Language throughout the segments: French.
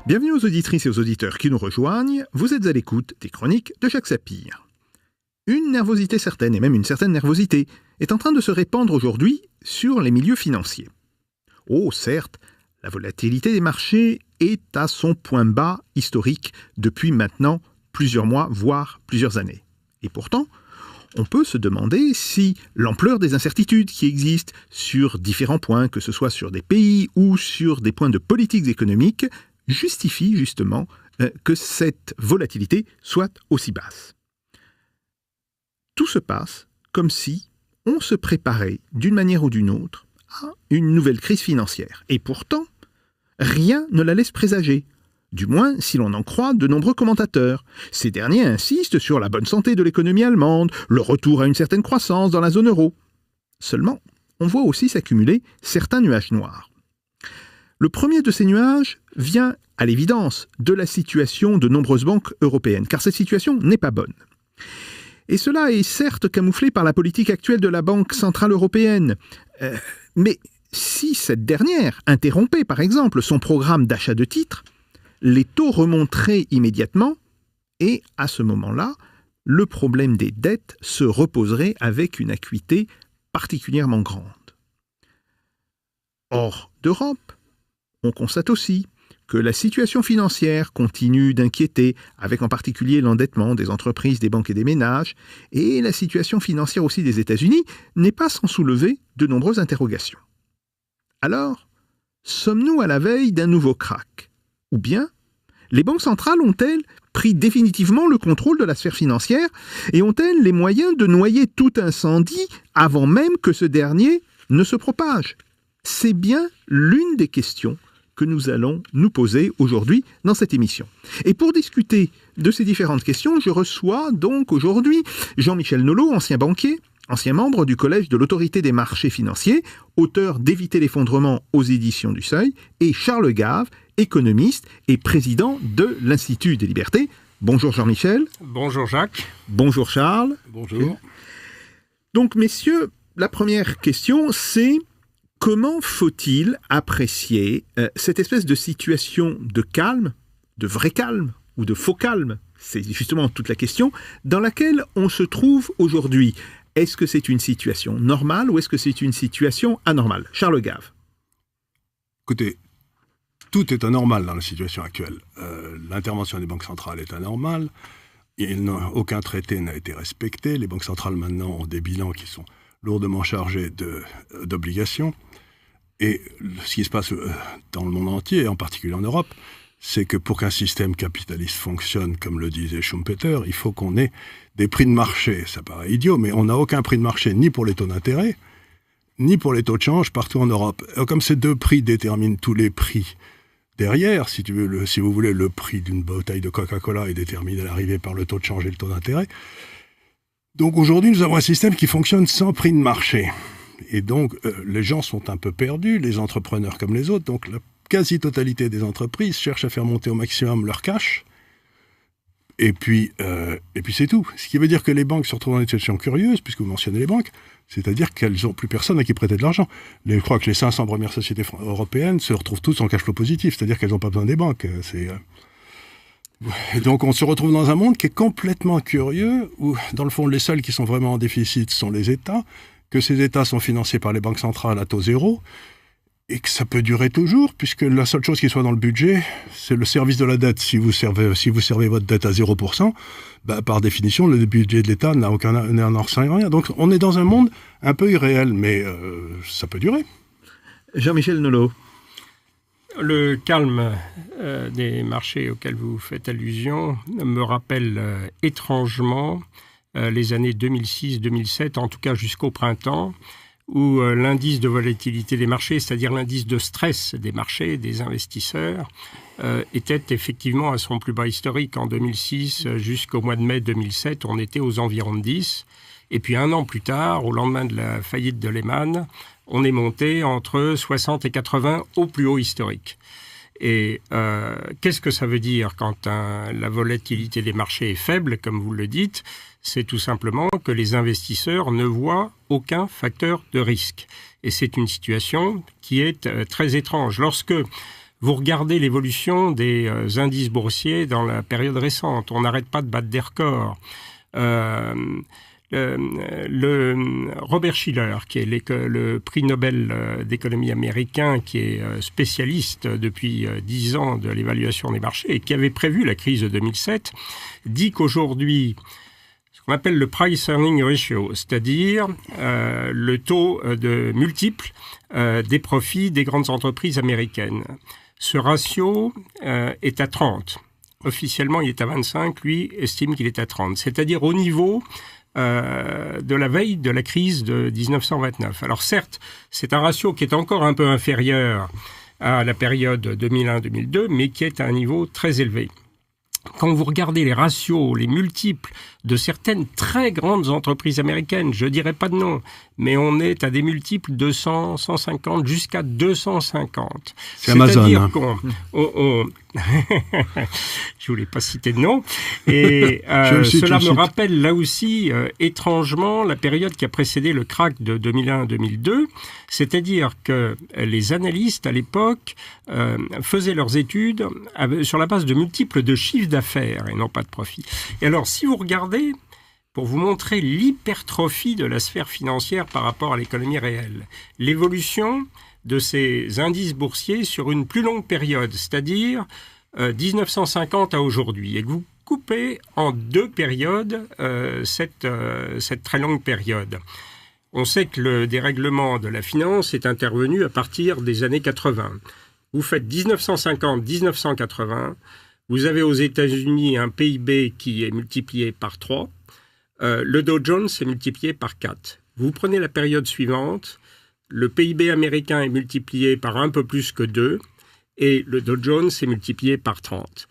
Bienvenue aux auditrices et aux auditeurs qui nous rejoignent. Vous êtes à l'écoute des chroniques de Jacques Sapir. Une nervosité certaine, et même une certaine nervosité, est en train de se répandre aujourd'hui sur les milieux financiers. Oh, certes, la volatilité des marchés est à son point bas historique depuis maintenant plusieurs mois, voire plusieurs années. Et pourtant, on peut se demander si l'ampleur des incertitudes qui existent sur différents points, que ce soit sur des pays ou sur des points de politiques économiques, justifie justement que cette volatilité soit aussi basse. Tout se passe comme si on se préparait d'une manière ou d'une autre à une nouvelle crise financière. Et pourtant, rien ne la laisse présager. Du moins, si l'on en croit de nombreux commentateurs. Ces derniers insistent sur la bonne santé de l'économie allemande, le retour à une certaine croissance dans la zone euro. Seulement, on voit aussi s'accumuler certains nuages noirs. Le premier de ces nuages vient, à l'évidence, de la situation de nombreuses banques européennes, car cette situation n'est pas bonne. Et cela est certes camouflé par la politique actuelle de la Banque centrale européenne. Mais si cette dernière interrompait, par exemple, son programme d'achat de titres, les taux remonteraient immédiatement et, à ce moment-là, le problème des dettes se reposerait avec une acuité particulièrement grande. Hors d'Europe, on constate aussi que la situation financière continue d'inquiéter, avec en particulier l'endettement des entreprises, des banques et des ménages, et la situation financière aussi des États-Unis n'est pas sans soulever de nombreuses interrogations. Alors, sommes-nous à la veille d'un nouveau krach ? Ou bien, les banques centrales ont-elles pris définitivement le contrôle de la sphère financière et ont-elles les moyens de noyer tout incendie avant même que ce dernier ne se propage ? C'est bien l'une des questions que nous allons nous poser aujourd'hui dans cette émission. Et pour discuter de ces différentes questions, je reçois donc aujourd'hui Jean-Michel Nolot, ancien banquier, ancien membre du Collège de l'Autorité des marchés financiers, auteur d'Éviter l'effondrement aux éditions du Seuil, et Charles Gave, économiste et président de l'Institut des libertés. Bonjour Jean-Michel. Bonjour Jacques. Bonjour Charles. Bonjour. Donc messieurs, la première question c'est: comment faut-il apprécier cette espèce de situation de calme, de vrai calme ou de faux calme, c'est justement toute la question, dans laquelle on se trouve aujourd'hui? Est-ce que c'est une situation normale ou est-ce que c'est une situation anormale? Charles Gave. Écoutez, tout est anormal dans la situation actuelle. L'intervention des banques centrales est anormale, aucun traité n'a été respecté, les banques centrales maintenant ont des bilans qui sont lourdement chargés d'obligations. Et ce qui se passe dans le monde entier, et en particulier en Europe, c'est que pour qu'un système capitaliste fonctionne, comme le disait Schumpeter, il faut qu'on ait des prix de marché. Ça paraît idiot, mais on n'a aucun prix de marché ni pour les taux d'intérêt, ni pour les taux de change partout en Europe. Comme ces deux prix déterminent tous les prix derrière, si vous voulez, le prix d'une bouteille de Coca-Cola est déterminé à l'arrivée par le taux de change et le taux d'intérêt. Donc aujourd'hui, nous avons un système qui fonctionne sans prix de marché. Et donc, les gens sont un peu perdus, les entrepreneurs comme les autres. Donc, la quasi-totalité des entreprises cherchent à faire monter au maximum leur cash. Et puis c'est tout. Ce qui veut dire que les banques se retrouvent dans une situation curieuse, puisque vous mentionnez les banques, c'est-à-dire qu'elles n'ont plus personne à qui prêter de l'argent. Je crois que les 500 premières sociétés européennes se retrouvent toutes en cash flow positif, c'est-à-dire qu'elles n'ont pas besoin des banques. Et donc on se retrouve dans un monde qui est complètement curieux, où dans le fond les seuls qui sont vraiment en déficit sont les États, que ces États sont financés par les banques centrales à taux zéro, et que ça peut durer toujours, puisque la seule chose qui soit dans le budget, c'est le service de la dette. Si vous servez votre dette à 0%, par définition, le budget de l'État n'en ressent rien. Donc on est dans un monde un peu irréel, mais ça peut durer. Jean-Michel Nolot. Le calme des marchés auxquels vous faites allusion me rappelle étrangement les années 2006-2007, en tout cas jusqu'au printemps, où l'indice de volatilité des marchés, c'est-à-dire l'indice de stress des marchés, des investisseurs, était effectivement à son plus bas historique. En 2006 jusqu'au mois de mai 2007, on était aux environs de 10. Et puis un an plus tard, au lendemain de la faillite de Lehman, on est monté entre 60 et 80 au plus haut historique. Et qu'est-ce que ça veut dire quand la volatilité des marchés est faible, comme vous le dites? C'est tout simplement que les investisseurs ne voient aucun facteur de risque. Et c'est une situation qui est très étrange. Lorsque Vous regardez l'évolution des indices boursiers dans la période récente. On n'arrête pas de battre des records. Robert Shiller, qui est le prix Nobel d'économie américain, qui est spécialiste depuis 10 ans de l'évaluation des marchés et qui avait prévu la crise de 2007, dit qu'aujourd'hui, ce qu'on appelle le price earning ratio, c'est-à-dire le taux de multiple des profits des grandes entreprises américaines. Ce ratio est à 30. Officiellement, il est à 25. Lui estime qu'il est à 30. C'est-à-dire au niveau de la veille de la crise de 1929. Alors certes, c'est un ratio qui est encore un peu inférieur à la période 2001-2002, mais qui est à un niveau très élevé. Quand vous regardez les ratios, les multiples de certaines très grandes entreprises américaines, je dirais pas de nom, mais on est à des multiples de 100, 150, jusqu'à 250. C'est Amazon. C'est-à-dire qu'on... Je voulais pas citer de nom. Et cela me rappelle là aussi, étrangement, la période qui a précédé le krach de 2001-2002. C'est-à-dire que les analystes, à l'époque, faisaient leurs études sur la base de multiples de chiffres d'affaires et non pas de profit. Et alors, si vous regardez, pour vous montrer l'hypertrophie de la sphère financière par rapport à l'économie réelle, l'évolution de ces indices boursiers sur une plus longue période, c'est-à-dire 1950 à aujourd'hui, et que vous coupez en deux périodes cette très longue période. On sait que le dérèglement de la finance est intervenu à partir des années 80. Vous faites 1950-1980, vous avez aux États-Unis un PIB qui est multiplié par 3, le Dow Jones est multiplié par 4. Vous prenez la période suivante, le PIB américain est multiplié par un peu plus que 2 et le Dow Jones est multiplié par 30.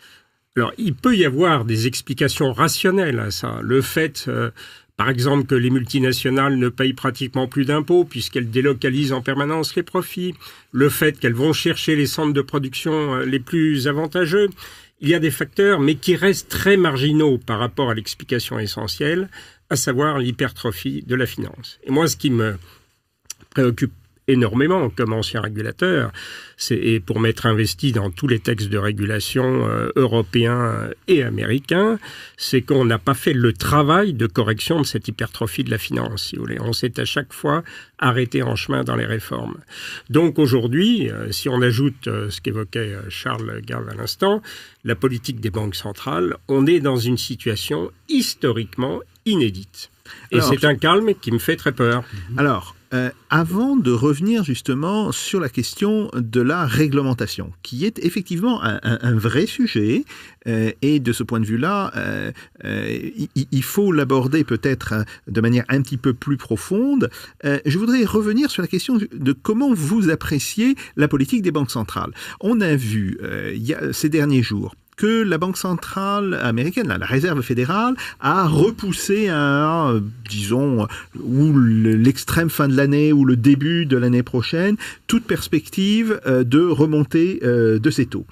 Alors, il peut y avoir des explications rationnelles à ça. Le fait, par exemple, que les multinationales ne payent pratiquement plus d'impôts puisqu'elles délocalisent en permanence les profits. Le fait qu'elles vont chercher les centres de production les plus avantageux. Il y a des facteurs, mais qui restent très marginaux par rapport à l'explication essentielle, à savoir l'hypertrophie de la finance. Et moi, ce qui me préoccupe énormément comme ancien régulateur, et pour m'être investi dans tous les textes de régulation européens et américains, c'est qu'on n'a pas fait le travail de correction de cette hypertrophie de la finance, si vous voulez. On s'est à chaque fois arrêté en chemin dans les réformes. Donc aujourd'hui, si on ajoute ce qu'évoquait Charles Gave à l'instant, la politique des banques centrales, on est dans une situation historiquement inédite. Et alors, c'est un calme qui me fait très peur. Alors, avant de revenir justement sur la question de la réglementation, qui est effectivement un vrai sujet, et de ce point de vue-là, il faut l'aborder peut-être de manière un petit peu plus profonde. Je voudrais revenir sur la question de comment vous appréciez la politique des banques centrales. On a vu ces derniers jours que la Banque centrale américaine, la Réserve fédérale, a repoussé disons, ou l'extrême fin de l'année ou le début de l'année prochaine, toute perspective de remontée de ces taux.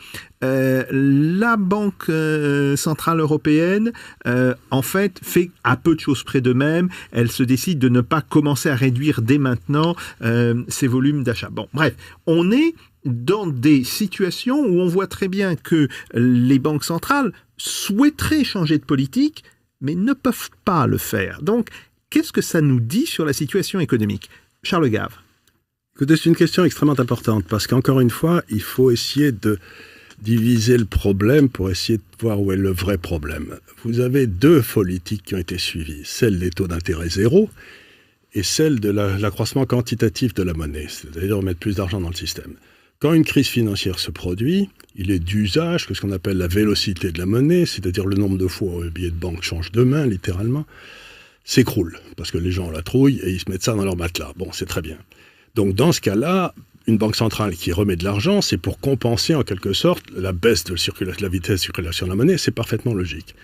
La Banque centrale européenne, en fait, fait à peu de choses près d'eux-mêmes. Elle se décide de ne pas commencer à réduire dès maintenant ses volumes d'achat. Bon, bref, on est dans des situations où on voit très bien que les banques centrales souhaiteraient changer de politique, mais ne peuvent pas le faire. Donc, qu'est-ce que ça nous dit sur la situation économique ? Charles Gave. Écoutez, c'est une question extrêmement importante, parce qu'encore une fois, il faut essayer de diviser le problème pour essayer de voir où est le vrai problème. Vous avez deux politiques qui ont été suivies, celle des taux d'intérêt zéro et celle de l'accroissement quantitatif de la monnaie, c'est-à-dire remettre plus d'argent dans le système. Quand une crise financière se produit, il est d'usage que ce qu'on appelle la vélocité de la monnaie, c'est-à-dire le nombre de fois où le billet de banque change de main, littéralement, s'écroule, parce que les gens ont la trouille et ils se mettent ça dans leur matelas. Bon, c'est très bien. Donc dans ce cas-là, une banque centrale qui remet de l'argent, c'est pour compenser en quelque sorte la baisse de la vitesse de circulation de la monnaie, c'est parfaitement logique.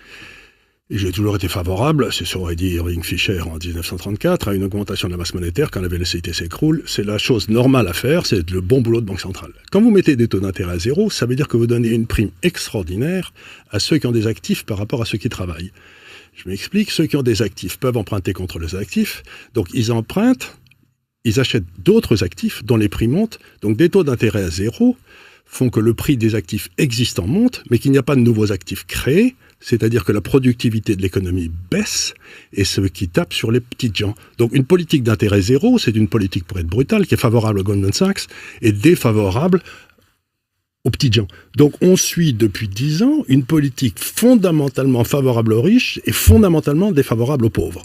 Et j'ai toujours été favorable, c'est ce qu'aurait dit Irving Fisher en 1934, à une augmentation de la masse monétaire quand la vélocité s'écroule. C'est la chose normale à faire, c'est le bon boulot de banque centrale. Quand vous mettez des taux d'intérêt à zéro, ça veut dire que vous donnez une prime extraordinaire à ceux qui ont des actifs par rapport à ceux qui travaillent. Je m'explique, ceux qui ont des actifs peuvent emprunter contre les actifs, donc ils empruntent, ils achètent d'autres actifs dont les prix montent, donc des taux d'intérêt à zéro font que le prix des actifs existants monte, mais qu'il n'y a pas de nouveaux actifs créés, c'est-à-dire que la productivité de l'économie baisse, et ce qui tape sur les petites gens. Donc une politique d'intérêt zéro, c'est une politique, pour être brutale, qui est favorable à Goldman Sachs et défavorable aux petites gens. Donc on suit depuis 10 ans une politique fondamentalement favorable aux riches et fondamentalement défavorable aux pauvres.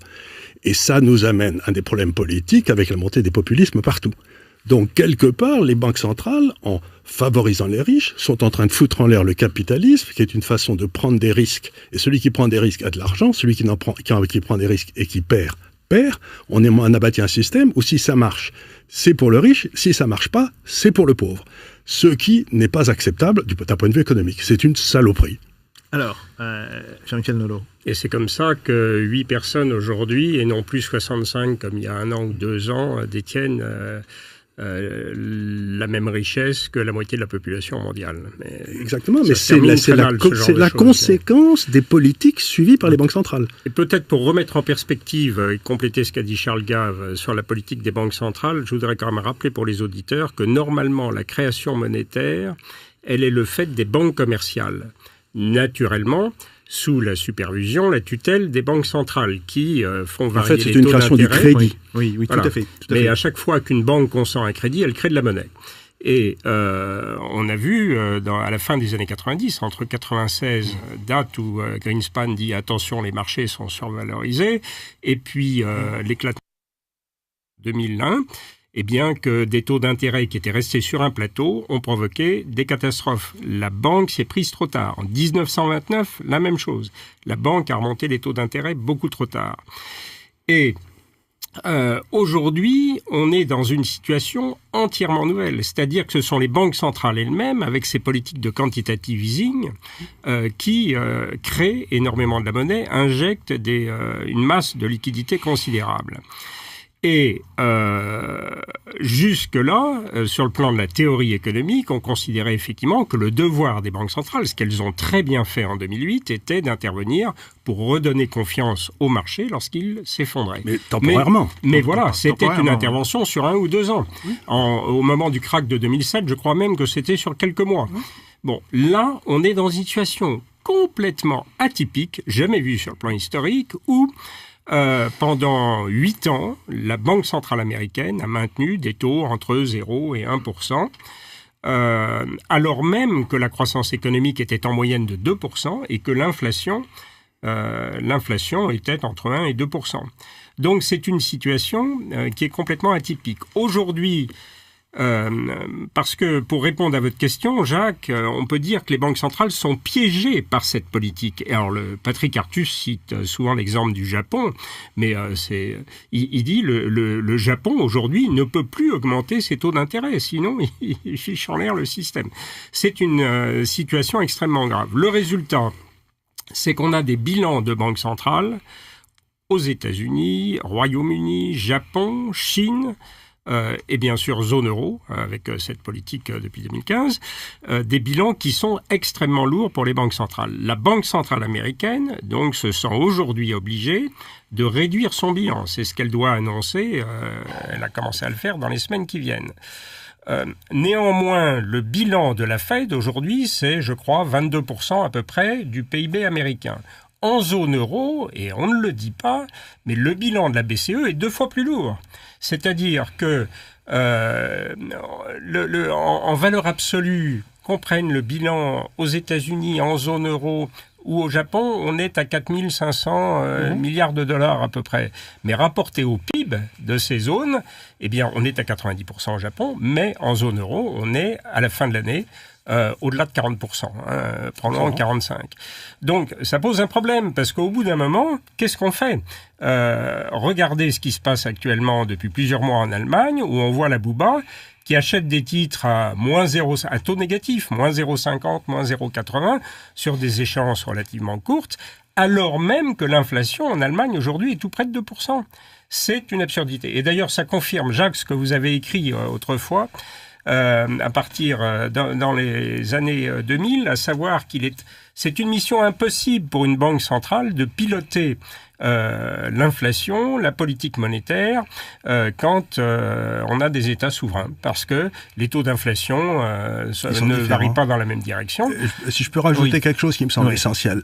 Et ça nous amène à des problèmes politiques avec la montée des populismes partout. Donc, quelque part, les banques centrales, en favorisant les riches, sont en train de foutre en l'air le capitalisme, qui est une façon de prendre des risques. Et celui qui prend des risques a de l'argent, celui qui prend des risques et qui perd. On a bâti un système où si ça marche, c'est pour le riche, si ça marche pas, c'est pour le pauvre. Ce qui n'est pas acceptable d'un point de vue économique. C'est une saloperie. Alors, Jean-Michel Nolot. Et c'est comme ça que 8 personnes aujourd'hui, et non plus 65 comme il y a 1 an ou 2 ans, détiennent la même richesse que la moitié de la population mondiale. Mais exactement, mais c'est la conséquence des politiques suivies par les banques centrales. Et peut-être pour remettre en perspective et compléter ce qu'a dit Charles Gave sur la politique des banques centrales, je voudrais quand même rappeler pour les auditeurs que normalement la création monétaire, elle est le fait des banques commerciales. Naturellement, sous la supervision, la tutelle des banques centrales qui font varier les taux d'intérêt. En fait, c'est une création du crédit. Oui, voilà. Tout à fait. Mais à chaque fois qu'une banque consent un crédit, elle crée de la monnaie. Et on a vu à la fin des années 90, entre 96, date où Greenspan dit « attention, les marchés sont survalorisés », et puis l'éclatement 2001, eh bien que des taux d'intérêt qui étaient restés sur un plateau ont provoqué des catastrophes. La banque s'est prise trop tard. En 1929, la même chose. La banque a remonté les taux d'intérêt beaucoup trop tard. Et aujourd'hui, on est dans une situation entièrement nouvelle. C'est-à-dire que ce sont les banques centrales elles-mêmes, avec ces politiques de quantitative easing, qui créent énormément de la monnaie, injectent une masse de liquidités considérable. Et jusque-là, sur le plan de la théorie économique, on considérait effectivement que le devoir des banques centrales, ce qu'elles ont très bien fait en 2008, était d'intervenir pour redonner confiance au marché lorsqu'il s'effondrait. Mais temporairement. Mais voilà, c'était une intervention sur 1 ou 2 ans. Au moment du krach de 2007, je crois même que c'était sur quelques mois. Bon, là, on est dans une situation complètement atypique, jamais vue sur le plan historique, où pendant 8 ans, la Banque centrale américaine a maintenu des taux entre 0 et 1%, alors même que la croissance économique était en moyenne de 2% et que l'inflation était entre 1 et 2%. Donc c'est une situation qui est complètement atypique. Aujourd'hui, parce que pour répondre à votre question, Jacques, on peut dire que les banques centrales sont piégées par cette politique. Et alors, Patrick Artus cite souvent l'exemple du Japon, mais il dit le Japon aujourd'hui ne peut plus augmenter ses taux d'intérêt, sinon il fiche en l'air le système. C'est une situation extrêmement grave. Le résultat, c'est qu'on a des bilans de banques centrales aux États-Unis, Royaume-Uni, Japon, Chine, et bien sûr zone euro, avec cette politique depuis 2015, des bilans qui sont extrêmement lourds pour les banques centrales. La Banque centrale américaine, donc, se sent aujourd'hui obligée de réduire son bilan. C'est ce qu'elle doit annoncer. Elle a commencé à le faire dans les semaines qui viennent. Néanmoins, le bilan de la Fed aujourd'hui, c'est, je crois, 22% à peu près du PIB américain. En zone euro, et on ne le dit pas, mais le bilan de la BCE est 2 fois plus lourd. C'est-à-dire que en valeur absolue, qu'on prenne le bilan aux États-Unis, en zone euro ou au Japon, on est à 4 500 milliards de dollars à peu près. Mais rapporté au PIB de ces zones, eh bien, on est à 90% au Japon, mais en zone euro, on est à la fin de l'année au-delà de 40%, probablement 45%. Donc, ça pose un problème, parce qu'au bout d'un moment, qu'est-ce qu'on fait ? Regardez ce qui se passe actuellement depuis plusieurs mois en Allemagne, où on voit la Bouba qui achète des titres à à taux négatif, moins 0,50, moins 0,80, sur des échéances relativement courtes, alors même que l'inflation en Allemagne aujourd'hui est tout près de 2%. C'est une absurdité. Et d'ailleurs, ça confirme, Jacques, ce que vous avez écrit autrefois, à partir dans les années 2000, à savoir c'est une mission impossible pour une banque centrale de piloter l'inflation, la politique monétaire, quand on a des États souverains, parce que les taux d'inflation ne varient pas dans la même direction. Si je peux rajouter quelque chose qui me semble essentiel.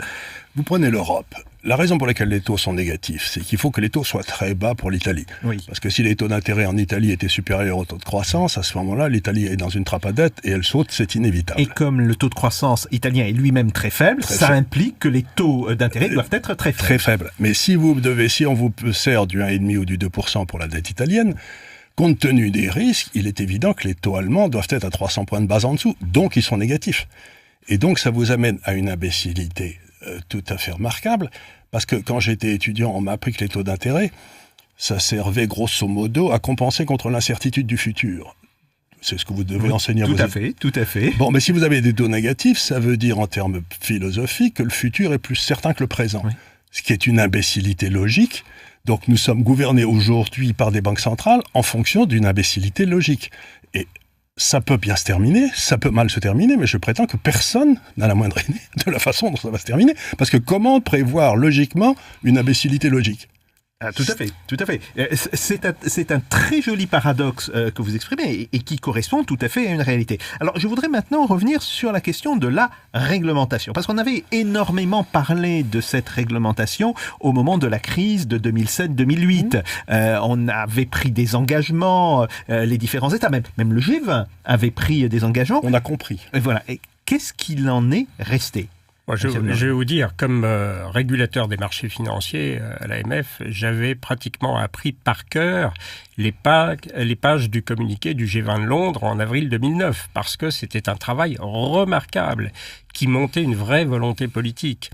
Vous prenez l'Europe. La raison pour laquelle les taux sont négatifs, c'est qu'il faut que les taux soient très bas pour l'Italie. Oui. Parce que si les taux d'intérêt en Italie étaient supérieurs au taux de croissance, à ce moment-là, l'Italie est dans une trappe à dette et elle saute, c'est inévitable. Et comme le taux de croissance italien est lui-même très faible, implique que les taux d'intérêt doivent être très faibles. Très faibles. Mais si on vous sert du 1,5 ou du 2% pour la dette italienne, compte tenu des risques, il est évident que les taux allemands doivent être à 300 points de base en dessous, donc ils sont négatifs. Et donc ça vous amène à une imbécilité tout à fait remarquable, parce que quand j'étais étudiant, on m'a appris que les taux d'intérêt, ça servait grosso modo à compenser contre l'incertitude du futur. C'est ce que vous devez enseigner à vos élèves. Tout à fait. Bon, mais si vous avez des taux négatifs, ça veut dire en termes philosophiques que le futur est plus certain que le présent. Oui. Ce qui est une imbécilité logique. Donc nous sommes gouvernés aujourd'hui par des banques centrales en fonction d'une imbécilité logique. Et ça peut bien se terminer, ça peut mal se terminer, mais je prétends que personne n'a la moindre idée de la façon dont ça va se terminer. Parce que comment prévoir logiquement une imbécilité logique ? Tout à fait. C'est un très joli paradoxe que vous exprimez et qui correspond tout à fait à une réalité. Alors, je voudrais maintenant revenir sur la question de la réglementation, parce qu'on avait énormément parlé de cette réglementation au moment de la crise de 2007-2008. On avait pris des engagements, les différents États, même le G20 avait pris des engagements. On a compris. Et voilà. Et qu'est-ce qu'il en est resté ? Moi, je vais vous dire, comme régulateur des marchés financiers à l'AMF, j'avais pratiquement appris par cœur les pages du communiqué du G20 de Londres en avril 2009, parce que c'était un travail remarquable qui montait une vraie volonté politique.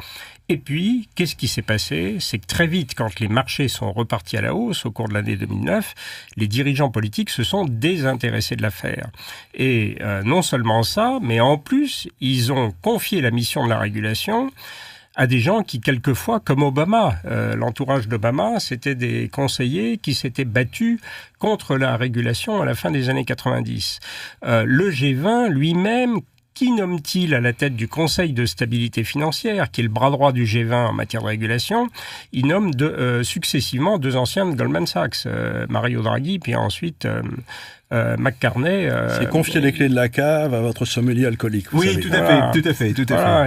Et puis, qu'est-ce qui s'est passé ? C'est que très vite, quand les marchés sont repartis à la hausse au cours de l'année 2009, les dirigeants politiques se sont désintéressés de l'affaire. Et non seulement ça, mais en plus, ils ont confié la mission de la régulation à des gens qui, quelquefois, comme Obama, l'entourage d'Obama, c'était des conseillers qui s'étaient battus contre la régulation à la fin des années 90. Le G20 lui-même, qui nomme-t-il à la tête du Conseil de stabilité financière, qui est le bras droit du G20 en matière de régulation? Il nomme successivement deux anciens de Goldman Sachs, Mario Draghi, puis ensuite McCartney. C'est confier les clés de la cave à votre sommelier alcoolique. Oui, tout à fait.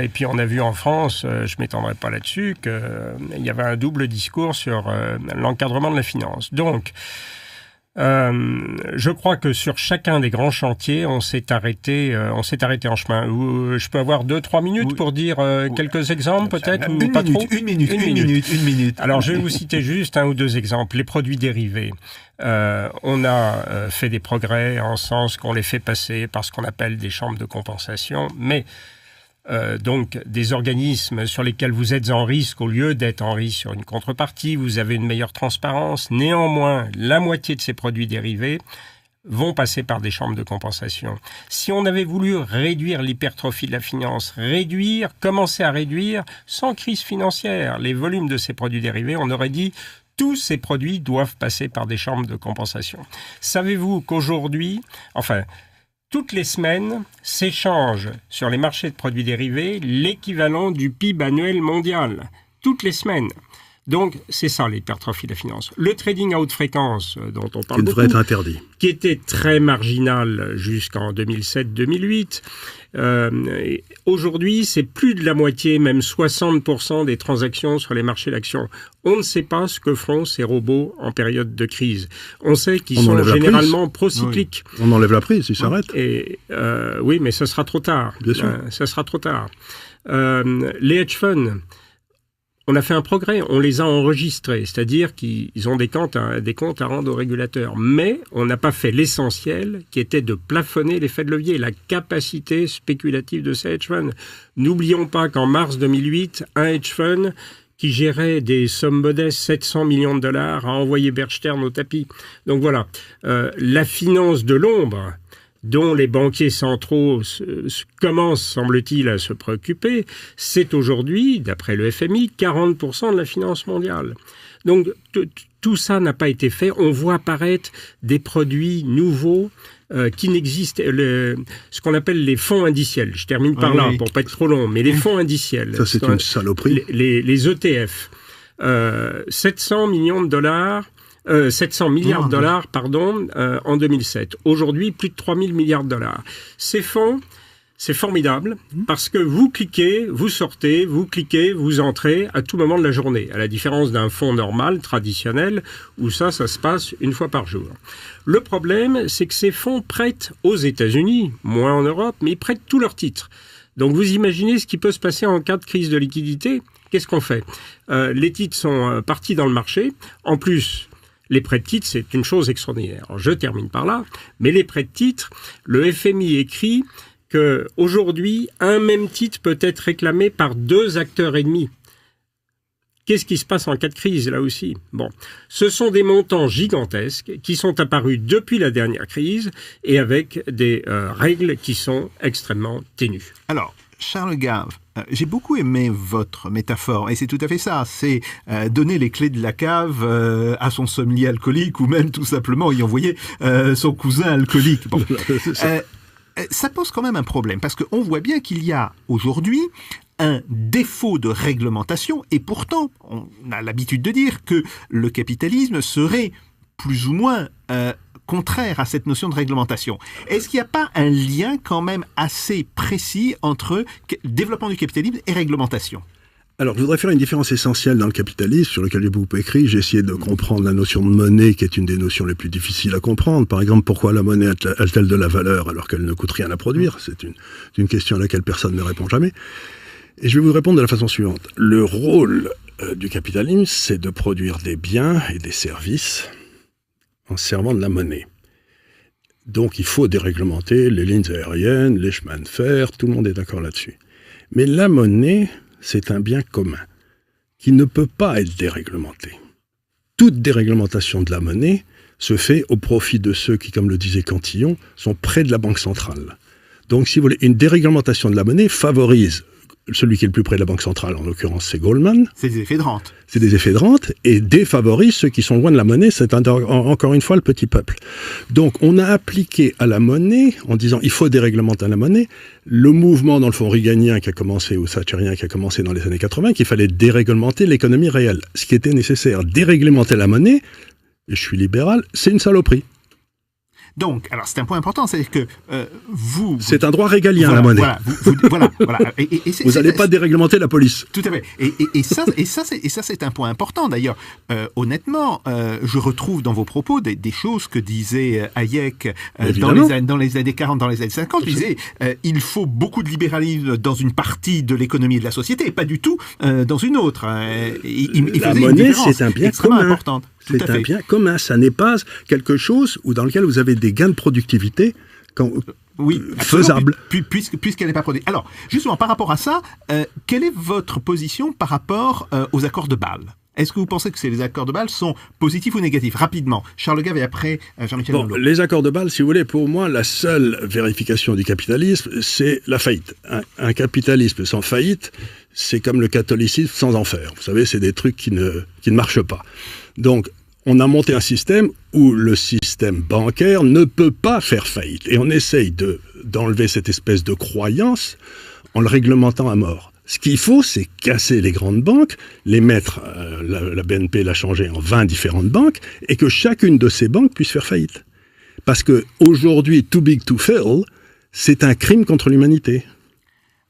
Et puis on a vu en France, je m'étendrai pas là-dessus, qu'il y avait un double discours sur l'encadrement de la finance. Donc, je crois que sur chacun des grands chantiers, on s'est arrêté en chemin. Je peux avoir 2-3 minutes pour dire quelques exemples, peut-être, ou pas trop ? Une minute. Alors, je vais vous citer juste un ou deux exemples. Les produits dérivés. On a fait des progrès en sens qu'on les fait passer par ce qu'on appelle des chambres de compensation, mais donc des organismes sur lesquels vous êtes en risque au lieu d'être en risque sur une contrepartie, vous avez une meilleure transparence. Néanmoins, la moitié de ces produits dérivés vont passer par des chambres de compensation. Si on avait voulu réduire l'hypertrophie de la finance, commencer à réduire sans crise financière les volumes de ces produits dérivés, on aurait dit tous ces produits doivent passer par des chambres de compensation. Savez-vous qu'aujourd'hui, toutes les semaines, s'échange sur les marchés de produits dérivés l'équivalent du PIB annuel mondial. Toutes les semaines. Donc, c'est ça l'hypertrophie de la finance. Le trading à haute fréquence, dont on parle beaucoup, devrait être interdit, qui était très marginal jusqu'en 2007-2008. Aujourd'hui, c'est plus de la moitié, même 60% des transactions sur les marchés d'actions. On ne sait pas ce que feront ces robots en période de crise. On sait qu'ils sont généralement procycliques. Oui. On enlève la prise, ils s'arrêtent. Oui, mais ce sera trop tard. Bien sûr. Ce sera trop tard. Les hedge funds, on a fait un progrès, on les a enregistrés, c'est-à-dire qu'ils ont des comptes à rendre aux régulateurs. Mais on n'a pas fait l'essentiel, qui était de plafonner l'effet de levier, la capacité spéculative de ces hedge funds. N'oublions pas qu'en mars 2008, un hedge fund qui gérait des sommes modestes, 700 millions de dollars, a envoyé Bear Stearns au tapis. Donc voilà, la finance de l'ombre, dont les banquiers centraux commencent, semble-t-il, à se préoccuper, c'est aujourd'hui, d'après le FMI, 40% de la finance mondiale. Donc tout ça n'a pas été fait. On voit apparaître des produits nouveaux qui n'existent, ce qu'on appelle les fonds indiciels. Je termine par là, pour pas être trop long, mais les fonds indiciels. Ça, c'est une saloperie. Les ETF. 700 milliards de dollars, en 2007. Aujourd'hui, plus de 3 000 milliards de dollars. Ces fonds, c'est formidable parce que vous cliquez, vous sortez, vous cliquez, vous entrez à tout moment de la journée. À la différence d'un fonds normal, traditionnel, où ça se passe une fois par jour. Le problème, c'est que ces fonds prêtent aux États-Unis, moins en Europe, mais ils prêtent tous leurs titres. Donc vous imaginez ce qui peut se passer en cas de crise de liquidité. Qu'est-ce qu'on fait ? Les titres sont partis dans le marché. En plus, les prêts de titres, c'est une chose extraordinaire. Alors, je termine par là. Mais les prêts de titres, le FMI écrit qu'aujourd'hui, un même titre peut être réclamé par 2 acteurs et demi. Qu'est-ce qui se passe en cas de crise, là aussi ? Bon, ce sont des montants gigantesques qui sont apparus depuis la dernière crise et avec des règles qui sont extrêmement ténues. Alors, Charles Gave, j'ai beaucoup aimé votre métaphore, et c'est tout à fait ça, c'est donner les clés de la cave à son sommelier alcoolique, ou même tout simplement y envoyer son cousin alcoolique. Bon. Ça pose quand même un problème, parce qu'on voit bien qu'il y a aujourd'hui un défaut de réglementation, et pourtant, on a l'habitude de dire que le capitalisme serait plus ou moins contraire à cette notion de réglementation. Est-ce qu'il n'y a pas un lien quand même assez précis entre développement du capitalisme et réglementation ? Alors, je voudrais faire une différence essentielle dans le capitalisme, sur lequel j'ai beaucoup écrit. J'ai essayé de comprendre la notion de monnaie, qui est une des notions les plus difficiles à comprendre. Par exemple, pourquoi la monnaie a-t-elle de la valeur alors qu'elle ne coûte rien à produire ? C'est une question à laquelle personne ne répond jamais. Et je vais vous répondre de la façon suivante. Le rôle du capitalisme, c'est de produire des biens et des services en servant de la monnaie. Donc il faut déréglementer les lignes aériennes, les chemins de fer, tout le monde est d'accord là-dessus. Mais la monnaie, c'est un bien commun qui ne peut pas être déréglementé. Toute déréglementation de la monnaie se fait au profit de ceux qui, comme le disait Cantillon, sont près de la banque centrale. Donc si vous voulez, une déréglementation de la monnaie favorise celui qui est le plus près de la banque centrale, en l'occurrence c'est Goldman. C'est des effets de rente. C'est des effets de rente et défavorise ceux qui sont loin de la monnaie, c'est encore une fois le petit peuple. Donc on a appliqué à la monnaie, en disant il faut déréglementer la monnaie, le mouvement dans le fond reaganien qui a commencé, ou thatcherien qui a commencé dans les années 80, qu'il fallait déréglementer l'économie réelle. Ce qui était nécessaire, déréglementer la monnaie, et je suis libéral, c'est une saloperie. Donc, alors c'est un point important, c'est que c'est un droit régalien, la monnaie. Voilà. Vous n'allez pas déréglementer la police. Tout à fait. Et ça, c'est un point important. D'ailleurs, honnêtement, je retrouve dans vos propos des choses que disait Hayek dans les années 40, dans les années 50. Il disait il faut beaucoup de libéralisme dans une partie de l'économie et de la société, et pas du tout dans une autre. La monnaie, c'est un bien commun. Importante. C'est un bien commun, ça n'est pas quelque chose dans lequel vous avez des gains de productivité faisables. Puisqu'elle n'est pas produite. Alors, justement, par rapport à ça, quelle est votre position par rapport aux accords de Bâle ? Est-ce que vous pensez que les accords de Bâle sont positifs ou négatifs ? Rapidement, Charles Gave et après Jean-Michel Nolot. Les accords de Bâle, si vous voulez, pour moi, la seule vérification du capitalisme, c'est la faillite. Un capitalisme sans faillite, c'est comme le catholicisme sans enfer. Vous savez, c'est des trucs qui ne marchent pas. Donc, on a monté un système où le système bancaire ne peut pas faire faillite. Et on essaye d'enlever cette espèce de croyance en le réglementant à mort. Ce qu'il faut, c'est casser les grandes banques, les mettre, la BNP l'a changé en 20 différentes banques, et que chacune de ces banques puisse faire faillite. Parce qu'aujourd'hui, too big to fail, c'est un crime contre l'humanité.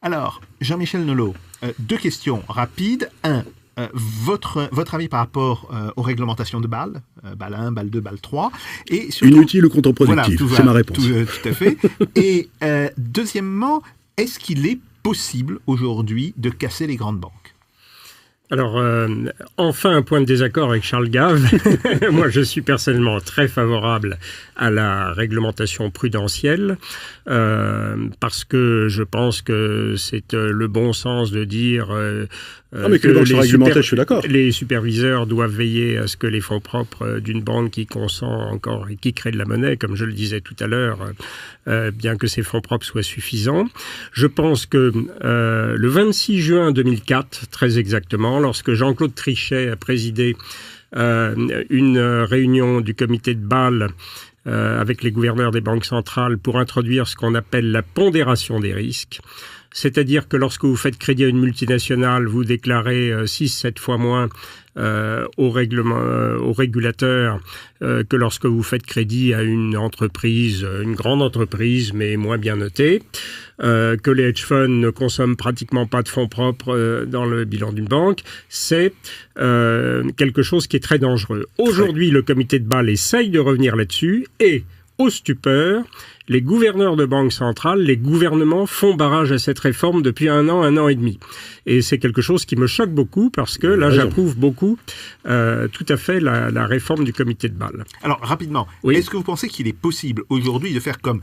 Alors, Jean-Michel Nolot, 2 questions rapides. 1. Votre avis par rapport aux réglementations de Bâle, Bâle 1, Bâle 2, Bâle 3. Et surtout, inutile ou contre-productif, c'est ma réponse. Tout à fait. Et deuxièmement, est-ce qu'il est possible aujourd'hui de casser les grandes banques ? Alors, enfin un point de désaccord avec Charles Gave. Moi, je suis personnellement très favorable à la réglementation prudentielle parce que je pense que c'est le bon sens de dire mais que je suis d'accord. Les superviseurs doivent veiller à ce que les fonds propres d'une banque qui consent encore et qui crée de la monnaie, comme je le disais tout à l'heure, bien que ces fonds propres soient suffisants. Je pense que le 26 juin 2004, très exactement, lorsque Jean-Claude Trichet a présidé une réunion du comité de Bâle avec les gouverneurs des banques centrales pour introduire ce qu'on appelle la pondération des risques. C'est-à-dire que lorsque vous faites crédit à une multinationale, vous déclarez 6-7 fois moins au régulateur que lorsque vous faites crédit à une entreprise, une grande entreprise, mais moins bien notée. Que les hedge funds ne consomment pratiquement pas de fonds propres dans le bilan d'une banque, c'est quelque chose qui est très dangereux. Aujourd'hui, le comité de Bâle essaye de revenir là-dessus et, au stupeur, les gouverneurs de banques centrales, les gouvernements font barrage à cette réforme depuis un an et demi. Et c'est quelque chose qui me choque beaucoup parce que là, j'approuve beaucoup tout à fait la réforme du comité de Bâle. Alors, rapidement, est-ce que vous pensez qu'il est possible aujourd'hui de faire comme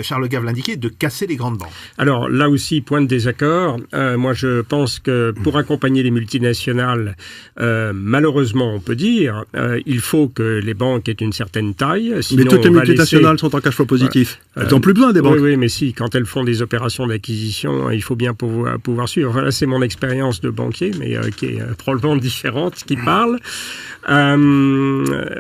Charles Gave l'indiquait, de casser les grandes banques? Alors, là aussi, point de désaccord. Moi, je pense que pour accompagner les multinationales, malheureusement, on peut dire, il faut que les banques aient une certaine taille. Sinon, mais toutes les multinationales sont en cash flow positif. Elles n'ont plus besoin des banques. Oui, mais si, quand elles font des opérations d'acquisition, il faut bien pouvoir suivre. Voilà, c'est mon expérience de banquier, mais qui est probablement différente, qui parle.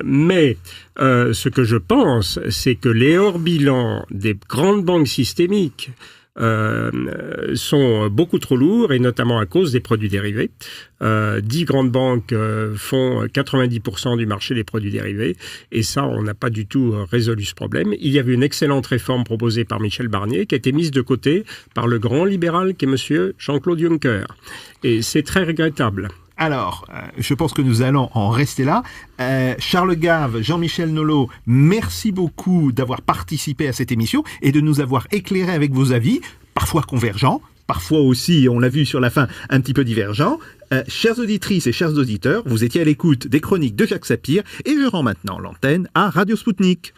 Mais ce que je pense, c'est que les hors-bilans des grandes banques systémiques sont beaucoup trop lourds, et notamment à cause des produits dérivés. 10 grandes banques font 90% du marché des produits dérivés, et ça, on n'a pas du tout résolu ce problème. Il y avait une excellente réforme proposée par Michel Barnier, qui a été mise de côté par le grand libéral qui est monsieur Jean-Claude Juncker. Et c'est très regrettable. Alors, je pense que nous allons en rester là. Charles Gave, Jean-Michel Nolot, merci beaucoup d'avoir participé à cette émission et de nous avoir éclairé avec vos avis, parfois convergents, parfois aussi, on l'a vu sur la fin, un petit peu divergents. Chères auditrices et chers auditeurs, vous étiez à l'écoute des chroniques de Jacques Sapir et je rends maintenant l'antenne à Radio Spoutnik.